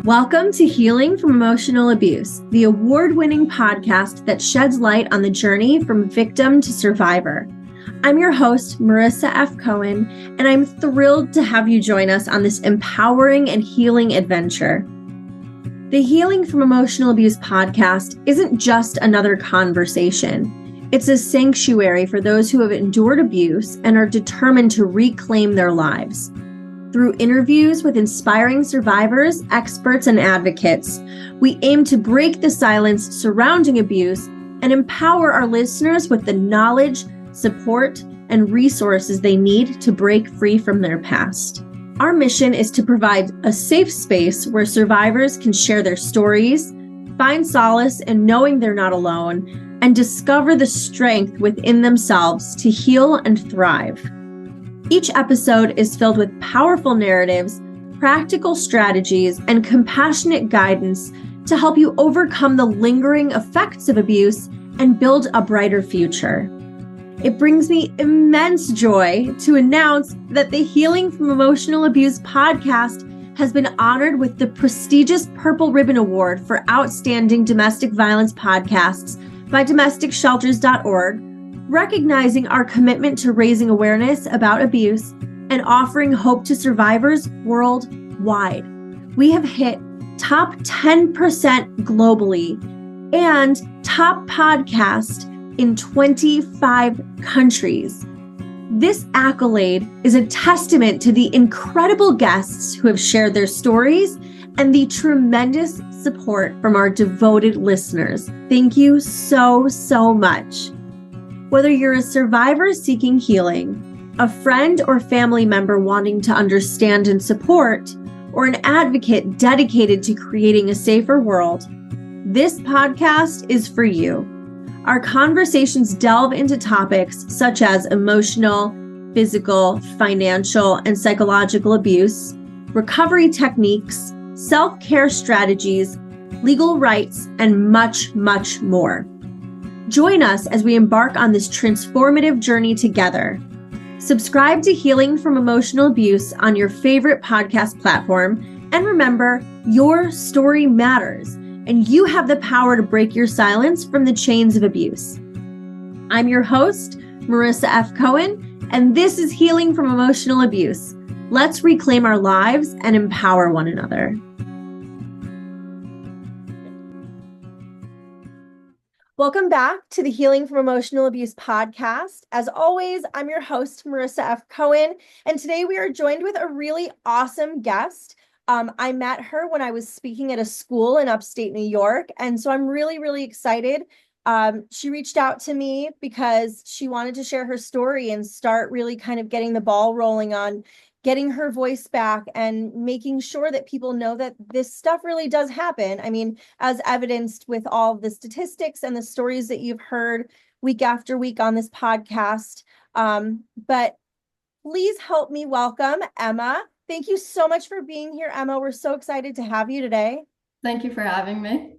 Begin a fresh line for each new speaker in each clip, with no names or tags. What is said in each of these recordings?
Welcome to Healing from Emotional Abuse, the award-winning podcast that sheds light on the journey from victim to survivor. I'm your host, Marissa F. Cohen, and I'm thrilled to have you join us on this empowering and healing adventure. The Healing from Emotional Abuse podcast isn't just another conversation. It's a sanctuary for those who have endured abuse and are determined to reclaim their lives. Through interviews with inspiring survivors, experts, and advocates, we aim to break the silence surrounding abuse and empower our listeners with the knowledge, support, and resources they need to break free from their past. Our mission is to provide a safe space where survivors can share their stories, find solace in knowing they're not alone, and discover the strength within themselves to heal and thrive. Each episode is filled with powerful narratives, practical strategies, and compassionate guidance to help you overcome the lingering effects of abuse and build a brighter future. It brings me immense joy to announce that the Healing from Emotional Abuse podcast has been honored with the prestigious Purple Ribbon Award for Outstanding Domestic Violence Podcasts by DomesticShelters.org, recognizing our commitment to raising awareness about abuse and offering hope to survivors worldwide. We have hit top 10% globally and top podcast in 25 countries. This accolade is a testament to the incredible guests who have shared their stories and the tremendous support from our devoted listeners. Thank you so much. Whether you're a survivor seeking healing, a friend or family member wanting to understand and support, or an advocate dedicated to creating a safer world, this podcast is for you. Our conversations delve into topics such as emotional, physical, financial, and psychological abuse, recovery techniques, self-care strategies, legal rights, and much more. Join us as we embark on this transformative journey together. Subscribe to Healing from Emotional Abuse on your favorite podcast platform. And remember, your story matters, and you have the power to break your silence from the chains of abuse. I'm your host, Marissa F. Cohen, and this is Healing from Emotional Abuse. Let's reclaim our lives and empower one another. Welcome back to the Healing from Emotional Abuse podcast. As always, I'm your host, Marissa F. Cohen, and today we are joined with a really awesome guest. I met her when I was speaking at a school in upstate New York, and so I'm really excited. She reached out to me because she wanted to share her story and start really kind of getting the ball rolling on getting her voice back and making sure that people know that this stuff really does happen. I mean, as evidenced with all the statistics and the stories that you've heard week after week on this podcast. But please help me welcome Emma. Thank you so much for being here, Emma. We're so excited to have you today.
Thank you for having me.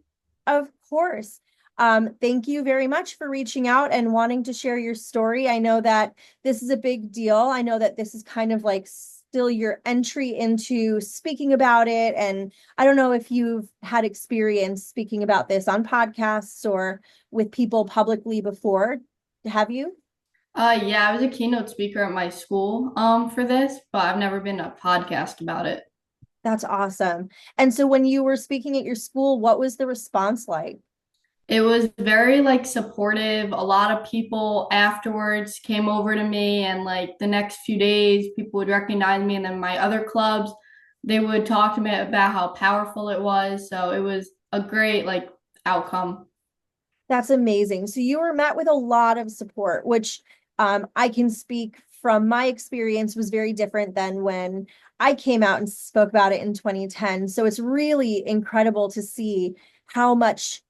Of course. Thank you very much for reaching out and wanting to share your story. I know that this is a big deal. I know that this is kind of like still your entry into speaking about it. And I don't know if you've had experience speaking about this on podcasts or with people publicly before. Have you?
Yeah, I was a keynote speaker at my school for this, but I've never been a podcast about it.
That's awesome. And so when you were speaking at your school, what was the response like?
It was very supportive. A lot of people afterwards came over to me, and the next few days people would recognize me, and then my other clubs, they would talk to me about how powerful it was. So it was a great outcome.
That's amazing. So you were met with a lot of support, which I can speak from my experience was very different than when I came out and spoke about it in 2010. So it's really incredible to see how much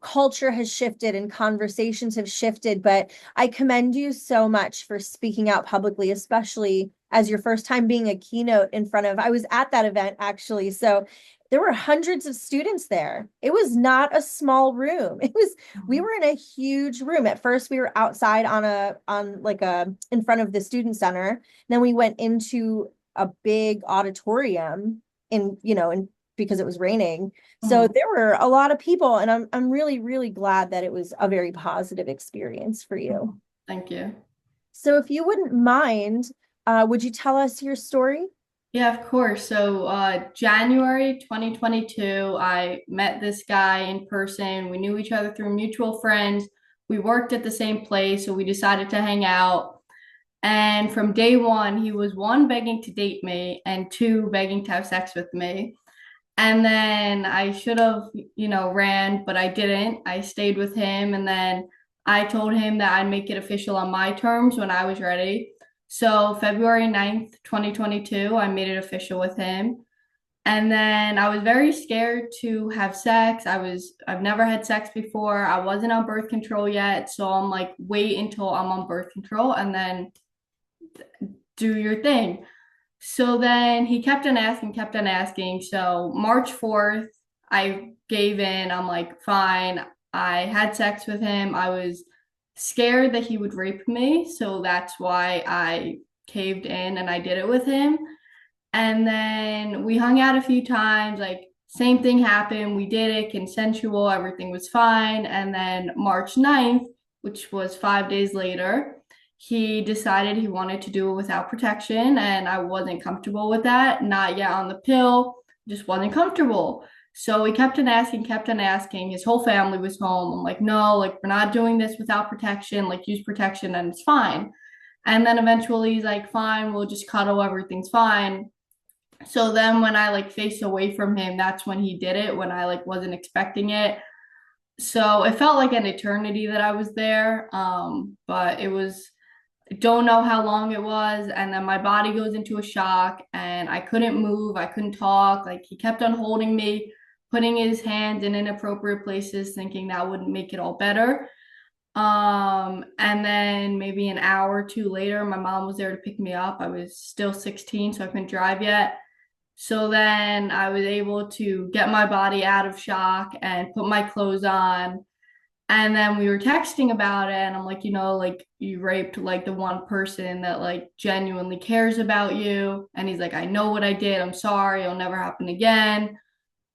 culture has shifted and conversations have shifted, but I commend you so much for speaking out publicly, especially as your first time being a keynote I was at that event actually. So there were hundreds of students there. It was not a small room. We were in a huge room. At first we were outside in front of the student center. Then we went into a big auditorium in because it was raining. So
Mhm.
there were a lot of people, and I'm really, really glad that it was a very positive experience for you.
Mhm. Thank you.
So if you wouldn't mind, would you tell us your story?
Yeah, of course. So, January 2022, I met this guy in person. We knew each other through mutual friends. We worked at the same place, so we decided to hang out. And from day one, he was one, begging to date me, and two, begging to have sex with me. And then I should have, ran, but I didn't. I stayed with him. And then I told him that I'd make it official on my terms when I was ready. So February 9th, 2022, I made it official with him. And then I was very scared to have sex. I've never had sex before. I wasn't on birth control yet. So I'm like, wait until I'm on birth control and then do your thing. So then he kept on asking, kept on asking. So March 4th, I gave in. I'm like, fine. I had sex with him. I was scared that he would rape me. So that's why I caved in and I did it with him. And then we hung out a few times. Like, same thing happened. We did it consensual. Everything was fine. And then March 9th, which was 5 days later, he decided he wanted to do it without protection, and I wasn't comfortable with that. Not yet on the pill, just wasn't comfortable. So he kept on asking, kept on asking. His whole family was home. I'm like, no, like, we're not doing this without protection. Like, use protection and it's fine. And then eventually he's like, fine, we'll just cuddle, everything's fine. So then when I like faced away from him, that's when he did it, when I like wasn't expecting it. So it felt like an eternity that I was there. But it was, don't know how long it was. And then my body goes into a shock and I couldn't move. I couldn't talk. Like, he kept on holding me, putting his hands in inappropriate places, thinking that would make it all better. And then maybe an hour or two later, my mom was there to pick me up. I was still 16, so I couldn't drive yet. So then I was able to get my body out of shock and put my clothes on. And then we were texting about it, and I'm like, like, you raped like the one person that like genuinely cares about you. And he's like, I know what I did. I'm sorry. It'll never happen again.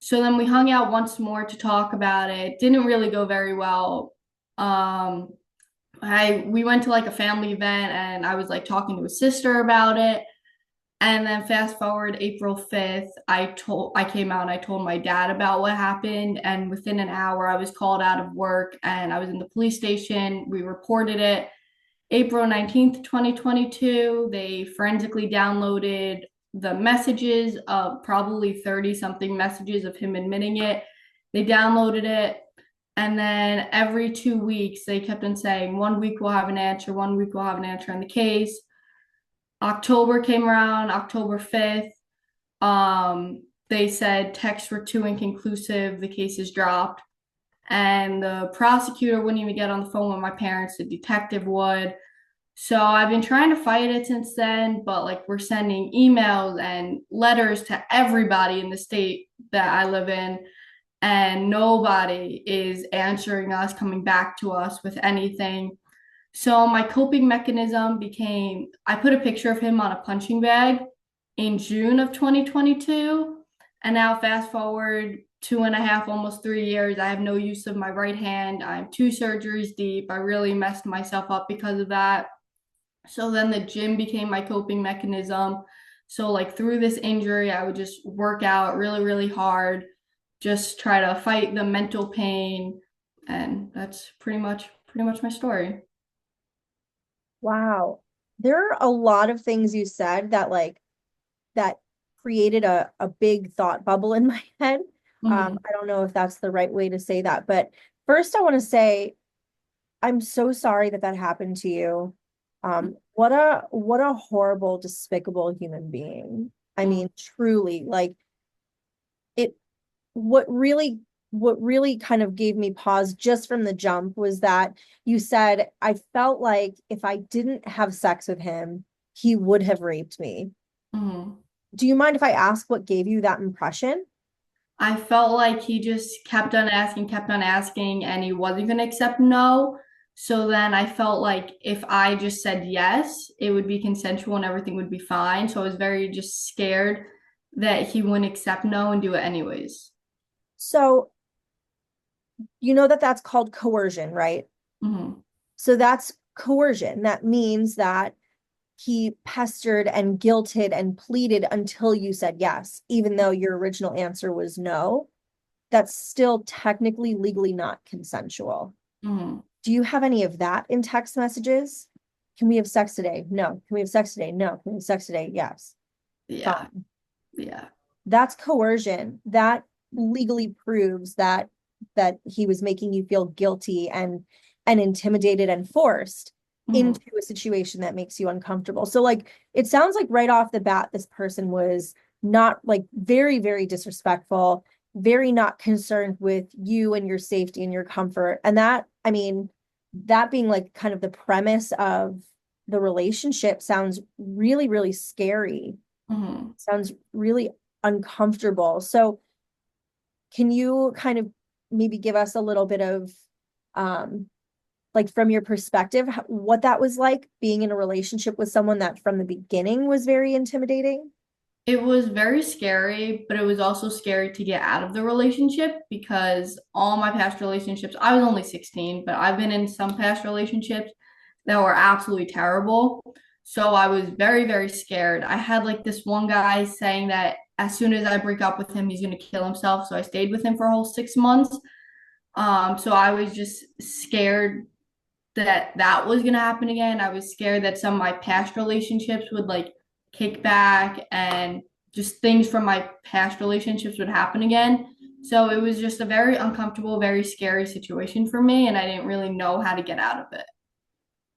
So then we hung out once more to talk about it. Didn't really go very well. Um, I we went to like a family event, and I was like talking to his sister about it. And then fast forward April 5th, I came out and I told my dad about what happened. And within an hour, I was called out of work and I was in the police station. We reported it. April 19th, 2022, they forensically downloaded the messages of probably 30 something messages of him admitting it. They downloaded it. And then every 2 weeks, they kept on saying, 1 week we'll have an answer, 1 week we'll have an answer on the case. October came around, October 5th. They said texts were too inconclusive, the case is dropped. And the prosecutor wouldn't even get on the phone with my parents, the detective would. So I've been trying to fight it since then, but like, we're sending emails and letters to everybody in the state that I live in, and nobody is answering us, coming back to us with anything. So my coping mechanism became, I put a picture of him on a punching bag in June of 2022. And now fast forward 2.5, almost 3 years, I have no use of my right hand. I'm 2 surgeries deep. I really messed myself up because of that. So then the gym became my coping mechanism. So like, through this injury, I would just work out really, really hard, just try to fight the mental pain. And that's pretty much my story.
Wow. There are a lot of things you said that that created a big thought bubble in my head.
Mhm.
I don't know if that's the right way to say that, but first I want to say I'm so sorry that that happened to you. What a horrible, despicable human being. I
Mhm.
mean, truly, like it, what really, what really kind of gave me pause just from the jump was that you said, I felt like if I didn't have sex with him, he would have raped me.
Mhm.
Do you mind if I ask what gave you that impression?
I felt like he just kept on asking, and he wasn't going to accept no. So then I felt like if I just said yes, it would be consensual and everything would be fine. So I was very just scared that he wouldn't accept no and do it anyways.
So you know that that's called coercion, right?
Hmm.
So that's coercion. That means that he pestered and guilted and pleaded until you said yes, even though your original answer was no. That's still technically legally not consensual.
Hmm.
Do you have any of that in text messages? Can we have sex today? No. Can we have sex today? No. Can we have sex today? Yes.
Yeah.
Fine.
Yeah.
That's coercion. That legally proves that he was making you feel guilty and intimidated and forced
Hmm.
into a situation that makes you uncomfortable. So like it sounds like right off the bat this person was not like very, very disrespectful, very not concerned with you and your safety and your comfort. And that, I mean, that being like kind of the premise of the relationship sounds really, really scary.
Hmm.
Sounds really uncomfortable. So can you kind of maybe give us a little bit of um like from your perspective what that was like being in a relationship with someone that from the beginning was very intimidating?
It was very scary, but it was also scary to get out of the relationship because all my past relationships, I was only 16, but I've been in some past relationships that were absolutely terrible. So I was very, very scared. I had like this one guy saying that as soon as I break up with him, he's going to kill himself. So I stayed with him for a whole 6 months. So I was just scared that that was going to happen again. I was scared that some of my past relationships would like kick back and just things from my past relationships would happen again. So it was just a very uncomfortable, very scary situation for me, and I didn't really know how to get out of it.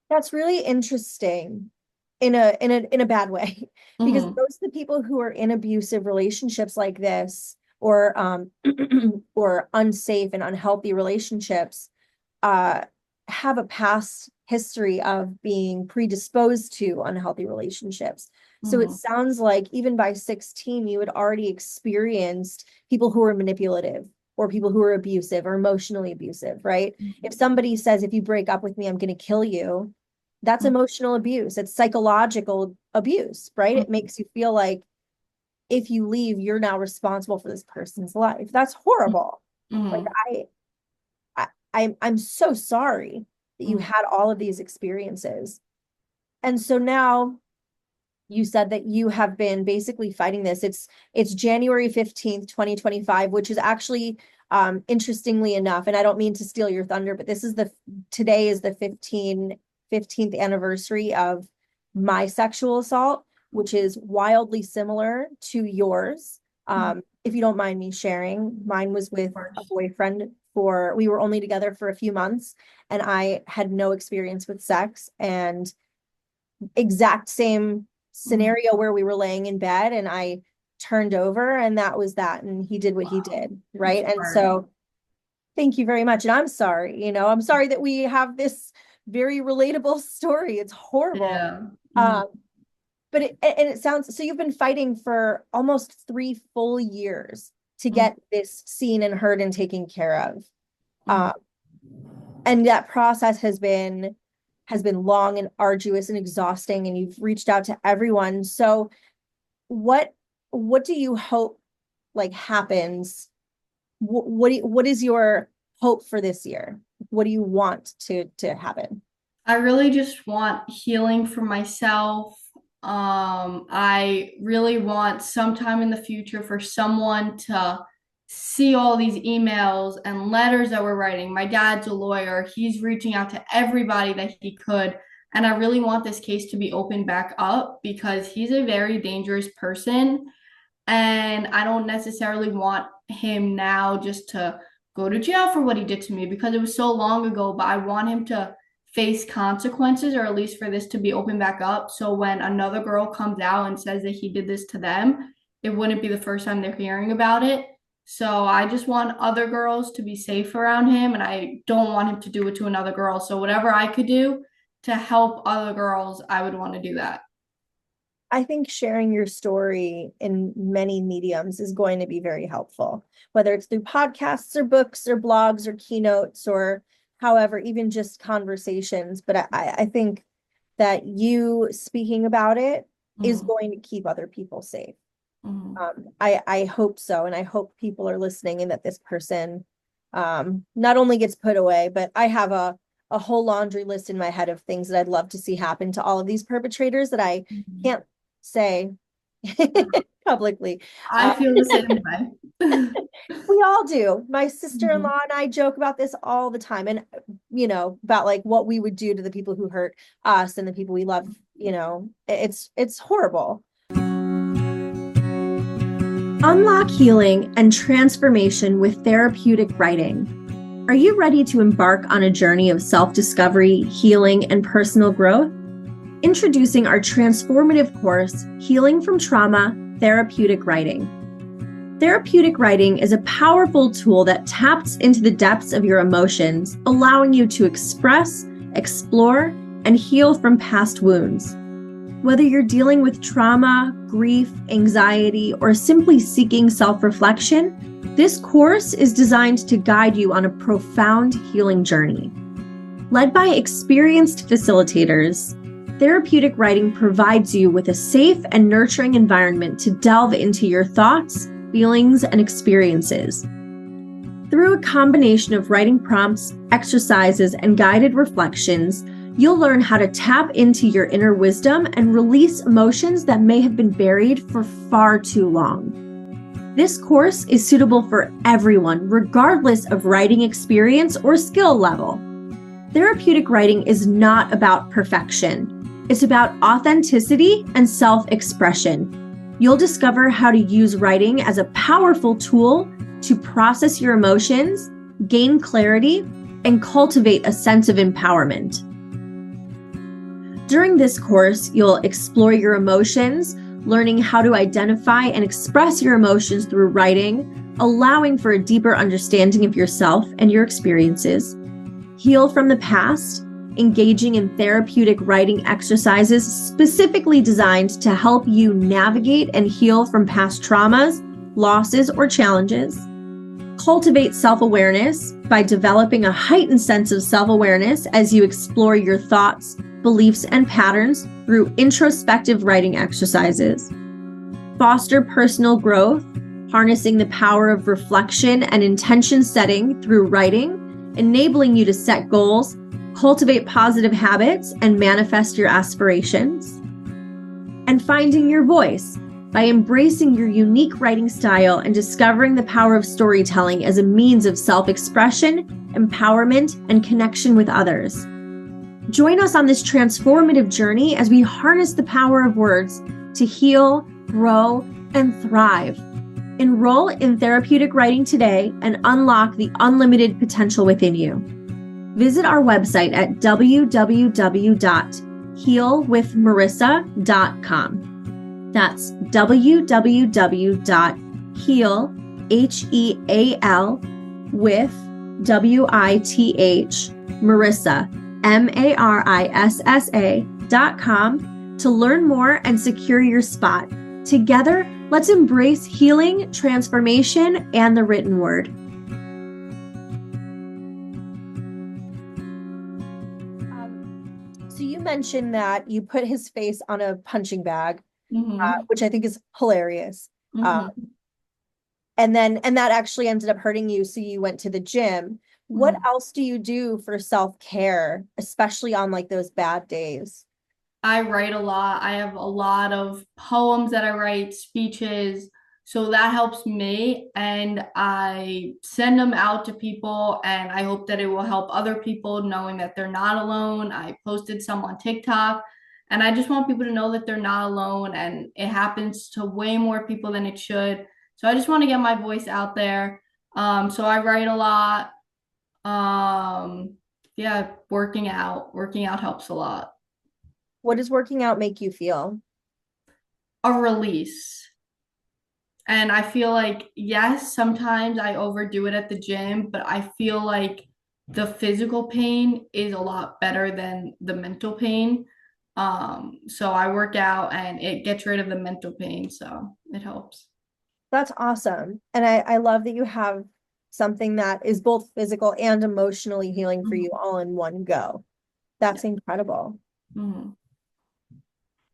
That's really interesting in a bad way because
Hmm.
most of the people who are in abusive relationships like this or or unsafe and unhealthy relationships uh have a past history of being predisposed to unhealthy relationships. So it
Hmm.
sounds like even by 16 you had already experienced people who were manipulative or people who are abusive or emotionally abusive, right? If somebody says if you break up with me I'm going to kill you, that's emotional abuse. It's psychological abuse, right? It makes you feel like if you leave, you're now responsible for this person's life. That's horrible. Like
Hmm.
I'm so sorry that you
Hmm.
had all of these experiences. And so now you said that you have been basically fighting this. It's January 15th, 2025, which is actually interestingly enough, and I don't mean to steal your thunder, but this is the today is the 15th anniversary of my sexual assault, which is wildly similar to yours.
Hmm.
If you don't mind me sharing, mine was
Of
with a
course.
boyfriend we were only together for a few months and I had no experience with sex and exact same
Hmm.
scenario where we were laying in bed and I turned over and that was that and he did what he
Wow.
did,
I'm
right? And
sorry.
so thank you very much and I'm sorry, I'm sorry that we have this very relatable story. It's horrible.
Yeah. Hmm.
um but it sounds so you've been fighting for almost 3 full years to get this seen and heard and taken care of.
Hmm.
um and that process has been long and arduous and exhausting and you've reached out to everyone. So what what do you hope like happens? What is your hope for this year? What do you want to happen?
I really just want healing for myself. I really want sometime in the future for someone to see all these emails and letters that we're writing. My dad's a lawyer. He's reaching out to everybody that he could. And I really want this case to be opened back up because he's a very dangerous person. And I don't necessarily want him now just to go to jail for what he did to me because it was so long ago, but I want him to face consequences or at least for this to be opened back up. So when another girl comes out and says that he did this to them, it wouldn't be the first time they're hearing about it. So I just want other girls to be safe around him and I don't want him to do it to another girl. So whatever I could do to help other girls, I would want to do that.
I think sharing your story in many mediums is going to be very helpful, whether it's through podcasts or books or blogs or keynotes or however, even just conversations. But I think that you speaking about it is
Mhm.
going to keep other people safe. I hope so. And I hope people are listening and that this person not only gets put away, but I have a whole laundry list in my head of things that I'd love to see happen to all of these perpetrators that I can't say publicly.
I feel the same way.
We all do. My sister-in-law and I joke about this all the time, and about like what we would do to the people who hurt us and the people we love. It's horrible. Unlock healing and transformation with therapeutic writing. Are you ready to embark on a journey of self-discovery, healing, and personal growth? Introducing our transformative course, Healing from Trauma, Therapeutic Writing. Therapeutic writing is a powerful tool that taps into the depths of your emotions, allowing you to express, explore, and heal from past wounds. Whether you're dealing with trauma, grief, anxiety, or simply seeking self-reflection, this course is designed to guide you on a profound healing journey. Led by experienced facilitators, therapeutic writing provides you with a safe and nurturing environment to delve into your thoughts, feelings, and experiences. Through a combination of writing prompts, exercises, and guided reflections, you'll learn how to tap into your inner wisdom and release emotions that may have been buried for far too long. This course is suitable for everyone, regardless of writing experience or skill level. Therapeutic writing is not about perfection. It's about authenticity and self-expression. You'll discover how to use writing as a powerful tool to process your emotions, gain clarity, and cultivate a sense of empowerment. During this course, you'll explore your emotions, learning how to identify and express your emotions through writing, allowing for a deeper understanding of yourself and your experiences, heal from the past, engaging in therapeutic writing exercises specifically designed to help you navigate and heal from past traumas, losses, or challenges. Cultivate self-awareness by developing a heightened sense of self-awareness as you explore your thoughts, beliefs, and patterns through introspective writing exercises. Foster personal growth, harnessing the power of reflection and intention setting through writing, enabling you to set goals, cultivate positive habits, and manifest your aspirations. And finding your voice by embracing your unique writing style and discovering the power of storytelling as a means of self-expression, empowerment, and connection with others. Join us on this transformative journey as we harness the power of words to heal, grow, and thrive. Enroll in therapeutic writing today and unlock the unlimited potential within you. Visit our website at www.healwithmarissa.com. That's www.heal, with, W-I-T-H, Marissa, MARISSA.com to learn more and secure your spot. Together, let's embrace healing, transformation, and the written word. So you mentioned that you put his face on a punching bag, which I think is hilarious. And that actually ended up hurting you, so you went to the gym. What else do you do for self-care, especially on like those bad days?
I write a lot. I have a lot of poems that I write, speeches. So that helps me. And I send them out to people, and I hope that it will help other people knowing that they're not alone. I posted some on TikTok, and I just want people to know that they're not alone, and it happens to way more people than it should. So I just want to get my voice out there. So I write a lot. Yeah, working out. Working out helps a lot.
What does working out make you feel?
A release. And I feel like, yes, sometimes I overdo it at the gym, but I feel like the physical pain is a lot better than the mental pain. So I work out and it gets rid of the mental pain, so it helps.
That's awesome. And I love that you have something that is both physical and emotionally healing for you all in one go. That's incredible.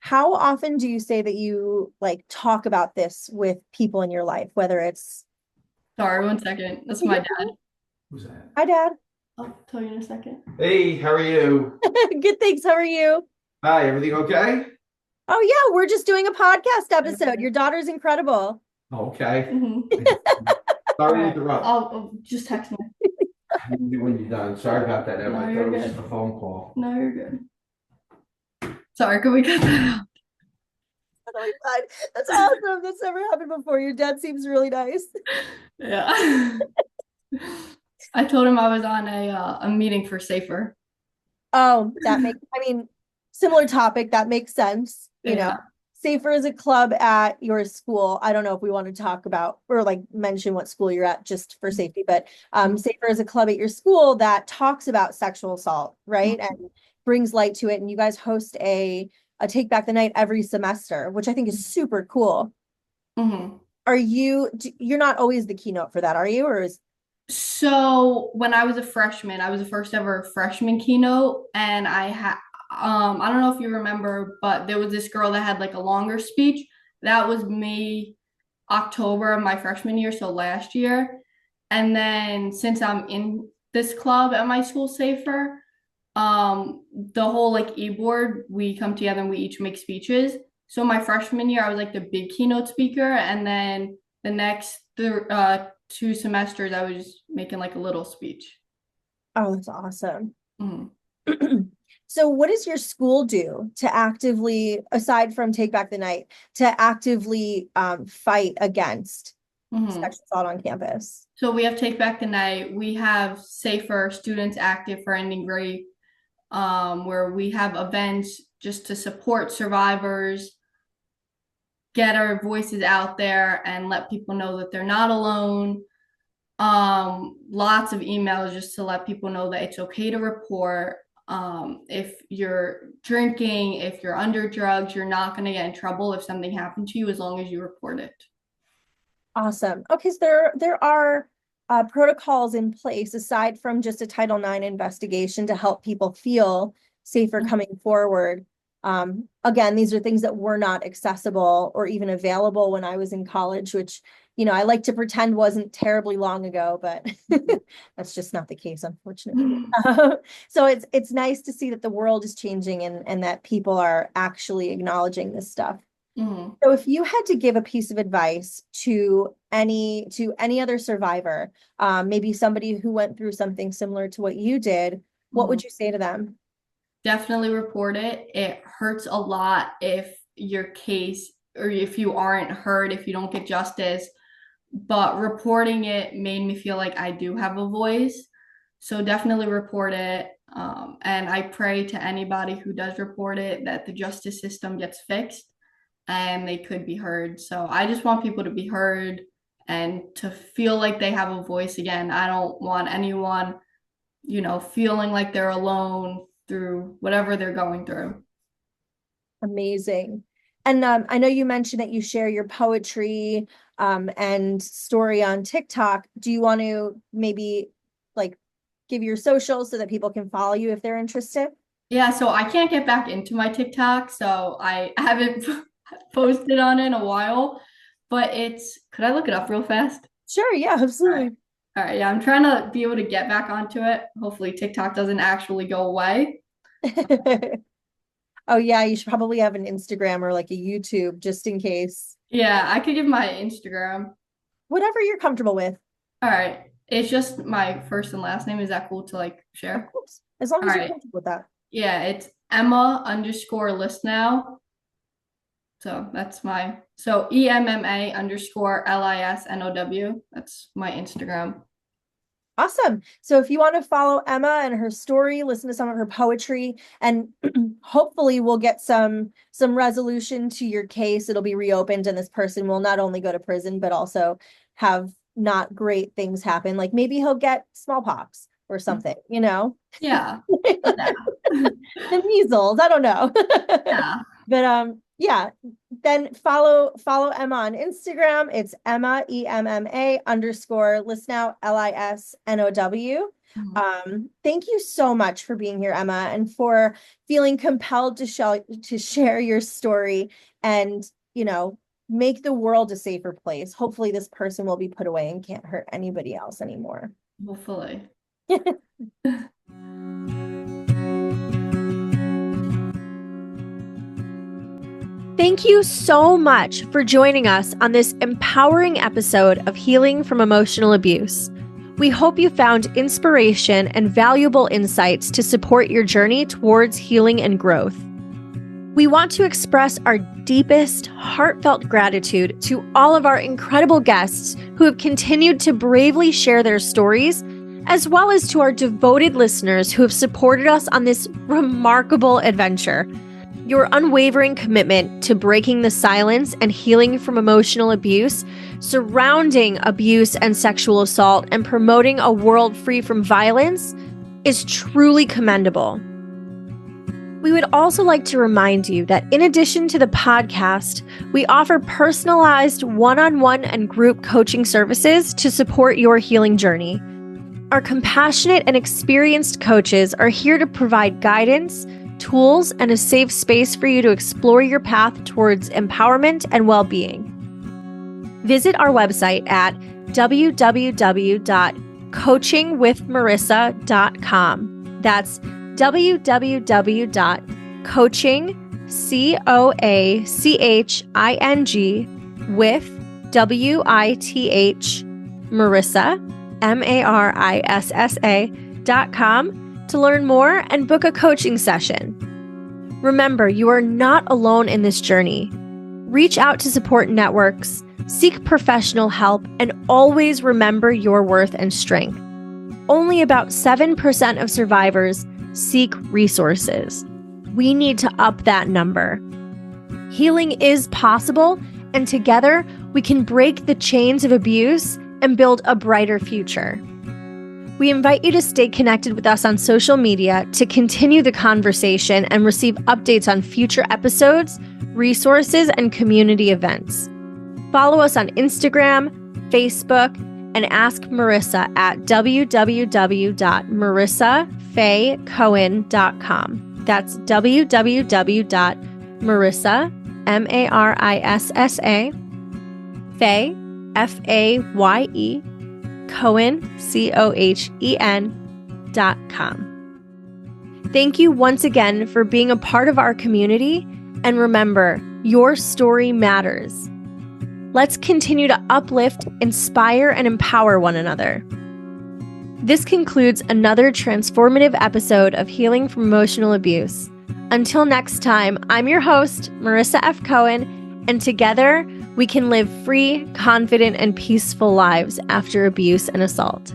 How often do you say that you like talk about this with people in your life, whether it's
Sorry, 1 second. That's my
you're
dad.
fine.
Who's that?
Hi, Dad.
I'll tell you in a second.
Hey, how are you?
Good, thanks. How are you?
Hi, everything okay?
Oh yeah, we're just doing a podcast episode. Your daughter's incredible.
Okay.
Mhm.
Sorry to
Alright,
interrupt.
I'll just text me.
When you're done. Sorry about that, Emma.
No,
I thought
you're
it was
good.
just a phone call.
No, you're good. Sorry, could we cut that out?
Totally fine. That's awesome. That's never happened before. Your dad seems really nice.
Yeah. I told him I was on a meeting for Safer.
Oh, that makes, I mean, similar topic. That makes sense. You know,
Yeah.
Safer is a club at your school. I don't know if we want to talk about or like mention what school you're at just for safety, but Safer is a club at your school that talks about sexual assault, right? And brings light to it. And you guys host a Take Back the Night every semester, which I think is super cool.
Mhm.
Are you're not always the keynote for that, are you? Or is
So when I was a freshman, I was the first ever freshman keynote, and I don't know if you remember, but there was this girl that had like a longer speech. That was me, October of my freshman year, so last year. And then since I'm in this club at my school, Safer, the whole like e-board, we come together and we each make speeches. So my freshman year, I was like the big keynote speaker, and then the next 2 semesters, I was just making like a little speech.
oh, that's awesome.
Mhm.
So what does your school do to actively, aside from Take Back the Night, to actively fight against
Mhm.
sexual assault on campus?
So we have Take Back the Night. We have Safer Students Active for Ending Rape, where we have events just to support survivors, get our voices out there, and let people know that they're not alone. Lots of emails just to let people know that it's okay to report. If you're drinking, if you're under drugs, you're not going to get in trouble if something happened to you as long as you report it.
Awesome. Okay, so there are protocols in place aside from just a Title IX investigation to help people feel safer coming forward. Again, these are things that were not accessible or even available when I was in college, which, you know, I like to pretend wasn't terribly long ago, but that's just not the case, unfortunately. So it's nice to see that the world is changing and that people are actually acknowledging this stuff.
Mhm.
So if you had to give a piece of advice to any other survivor, maybe somebody who went through something similar to what you did, what would
Mhm.
you say to them?
Definitely report it. It hurts a lot if your case or if you aren't heard, if you don't get justice. But reporting it made me feel like I do have a voice. So definitely report it. And I pray to anybody who does report it that the justice system gets fixed and they could be heard. So I just want people to be heard and to feel like they have a voice again. I don't want anyone, feeling like they're alone through whatever they're going through.
Amazing. And I know you mentioned that you share your poetry and story on TikTok. Do you want to maybe like give your socials so that people can follow you if they're interested?
Yeah, so I can't get back into my TikTok, so I haven't posted on it in a while. But could I look it up real fast?
Sure, yeah,
All right.
absolutely.
All right, yeah, I'm trying to be able to get back onto it. Hopefully, TikTok doesn't actually go away.
Oh yeah, you should probably have an Instagram or like a YouTube just in case.
Yeah, I could give my Instagram.
Whatever you're comfortable with.
All right, it's just my first and last name. Is that cool to like
Of
share?
course. As long
All
as you're
right,
comfortable with that.
yeah, it's Emma underscore list now. So that's so EMMA underscore LISNOW. That's my Instagram.
Awesome. So if you want to follow Emma and her story, listen to some of her poetry, and hopefully we'll get some resolution to your case. It'll be reopened, and this person will not only go to prison, but also have not great things happen. Like maybe he'll get smallpox or something, you know?
Yeah.
The measles. I don't know.
Yeah.
But yeah, then follow Emma on Instagram. It's Emma EMMA underscore Listnow LISNOW. Thank you so much for being here, Emma, and for feeling compelled to share your story and, make the world a safer place. Hopefully this person will be put away and can't hurt anybody else anymore.
Hopefully.
Thank you so much for joining us on this empowering episode of Healing from Emotional Abuse. We hope you found inspiration and valuable insights to support your journey towards healing and growth. We want to express our deepest, heartfelt gratitude to all of our incredible guests who have continued to bravely share their stories, as well as to our devoted listeners who have supported us on this remarkable adventure. Your unwavering commitment to breaking the silence and healing from emotional abuse, surrounding abuse and sexual assault, and promoting a world free from violence is truly commendable. We would also like to remind you that in addition to the podcast, we offer personalized one-on-one and group coaching services to support your healing journey. Our compassionate and experienced coaches are here to provide guidance, tools, and a safe space for you to explore your path towards empowerment and well-being. Visit our website at www.coachingwithmarissa.com. That's www.coaching with Marissa, MARISSA.com to learn more and book a coaching session. Remember, you are not alone in this journey. Reach out to support networks, seek professional help, and always remember your worth and strength. Only about 7% of survivors seek resources. We need to up that number. Healing is possible, and together we can break the chains of abuse and build a brighter future. We invite you to stay connected with us on social media to continue the conversation and receive updates on future episodes, resources, and community events. Follow us on Instagram, Facebook, and ask Marissa at www.marissafaycohen.com. That's www.marissa, MARISSA, Faye, FAYE, Cohen, COHEN.com. Thank you once again for being a part of our community, and remember, your story matters. Let's continue to uplift, inspire, and empower one another. This concludes another transformative episode of Healing from Emotional Abuse. Until next time, I'm your host, Marissa F. Cohen, and together we can live free, confident, and peaceful lives after abuse and assault.